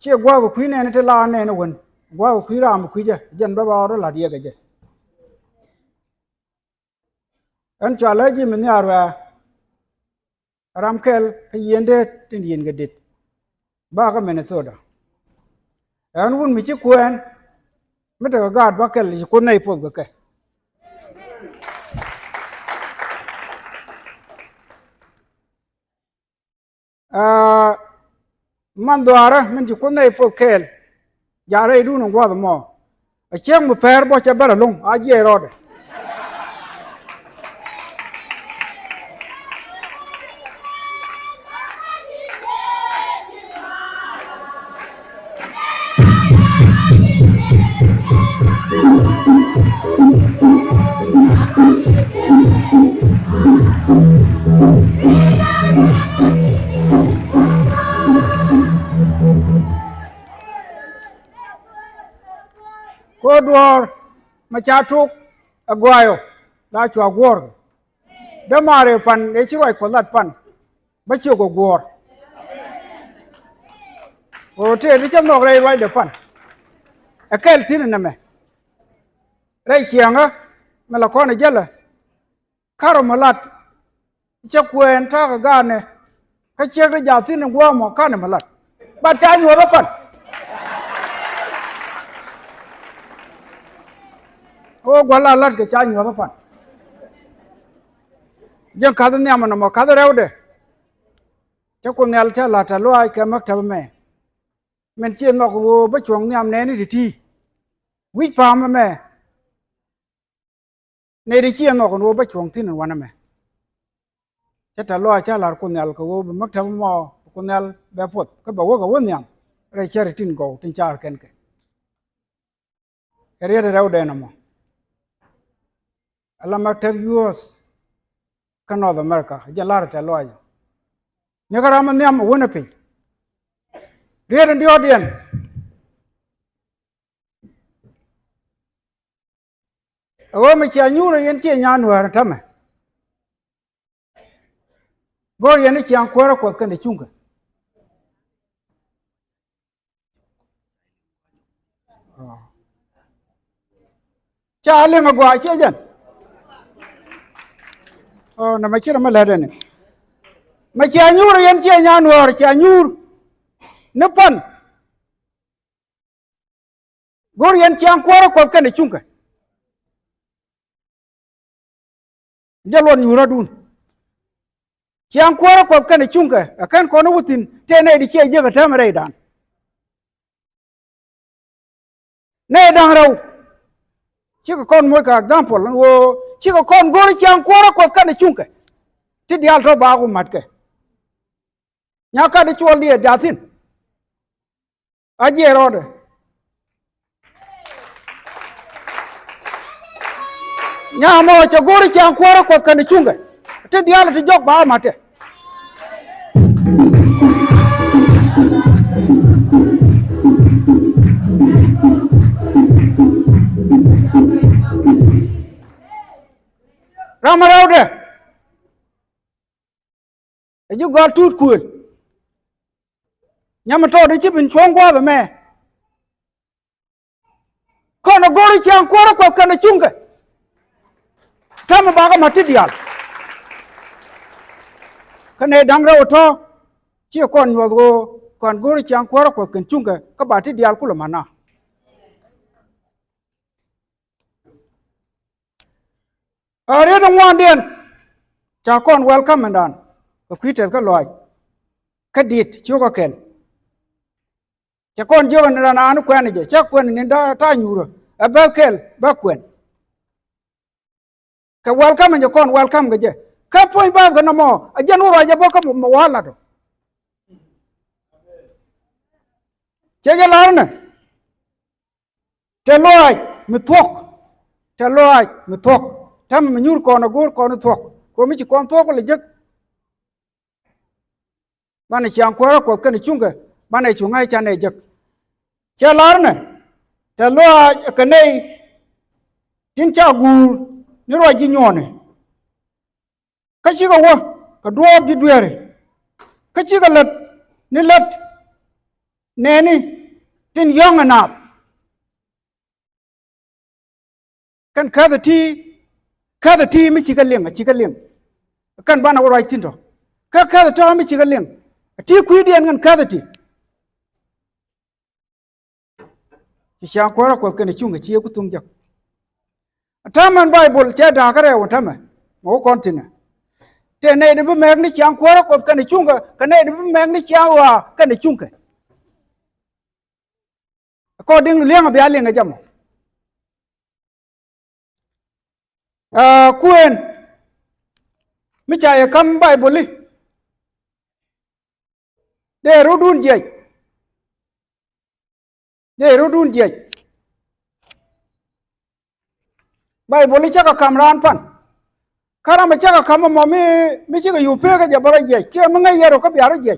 chia gwa ko kui ne te la ne no won gwa ko kui ram kui je jen ba ba ro la dia ga je an cha la ji min ya ra ram kel ke yende tin yen ga dit ba ga men so da an won mi chi kwen mi ta ga ba kel ji ko nei po ga ke man doara min ji ko nei po kel ya re du no gwa mo a cheng mo per bo cha ba long a je ro de ko duor ma cha tuk agwayo la chwa gor da mare pan ne chi roi ko lat pan ba chi ko gor o te ni cham nok rei roi de pan a kel tin na me rei chianga me la ko ne jela karo malat cha kwen ta ga ga ne ka che ga ja tin ngwa mo ka ne malat ba cha nyu ba pan o gwala lat ke cha nyu ba pan jeng ka ne ma no mo ka rew de cha ko ne al cha la ta lo ai ke mak ta me men chi no ko ba chong ne am ne ni ti wi pa ma me ne di chi no ko ba chong tin wa na me cha ta lo cha la ko ne al ko ba mak ta mo ko ne al ba pot ka ba wo ga won yang re cha tin go tin cha ken ke re de rew de no mo ala mak ta US ka North America ja la ta lo ya ne ga ram ne am wona pe re de odien o me cha nyu re yen che nya no ra ta me go yen chi an ko ra ko ka ne chunga cha le ma gwa che jan o na ma chi ra ma la de ne ma cha nyu re yen che nya no ra cha nyu ne pan go yen chi an ko ra ko ka ne chunga jalon nyura dun chiang kwara ko kan chunga akan ko no wutin te ne di che je ga tamare dan ne dan raw chi ko kon mo ka example wo chi ko kon go chiang kwara ko kan chunga ti dial to ba ko mat ke nya ka di chol di da tin a je ro de nya mo cha go chiang kwara ko kan chunga ti dial ti jok ba mate Ramaraude you got tooth cool nyamato de chipin chongwa ba me kono gori chang kwara ko kana chunga tama ba ga material kane dangra to chi kon nyo go kon gori chang kwara ko kan chunga ka ba ti dial kula mana are no wanden cha kon welcome dan ko kwitel ka loy ka dit chu ko kel cha kon jo na na anu kwen je cha kwen ni da ta nyuro a ba kel ba kwen ka welcome je kon welcome ge je ka point ba ga no mo a je no ra je bo ka mo wala do che je la ne te loy mi thok te loy mi thok tam mi nyur ko na gor ko na thok ko mi chi kon thok le je bana chiang ko ko kan chunga bana chungai cha ne je che la ne te loy ka nei tin cha gu ni ro ji nyone ka chi ga wo ka drop ji duere ka chi ga lat ni lat ne ni tin young enough kan kada ti mi chiga leng kan bana wa right tin do kada to mi chiga leng ti ku di an kada ti siang ko ra ko kan chunga chi ku tung jak taman bible cha da ka re wa tama mo kontina te ne de meg ni siang ko ra ko kan chunga kan ne de meg ni siang wa kan chunga according leng ba leng jam kuen mi cha ya kam bible de rodun je bible cha ka kamran pan kara ma cha ka kam mo mi chi ka yu pe ka ja bara je ke ma ngai yero ka biara je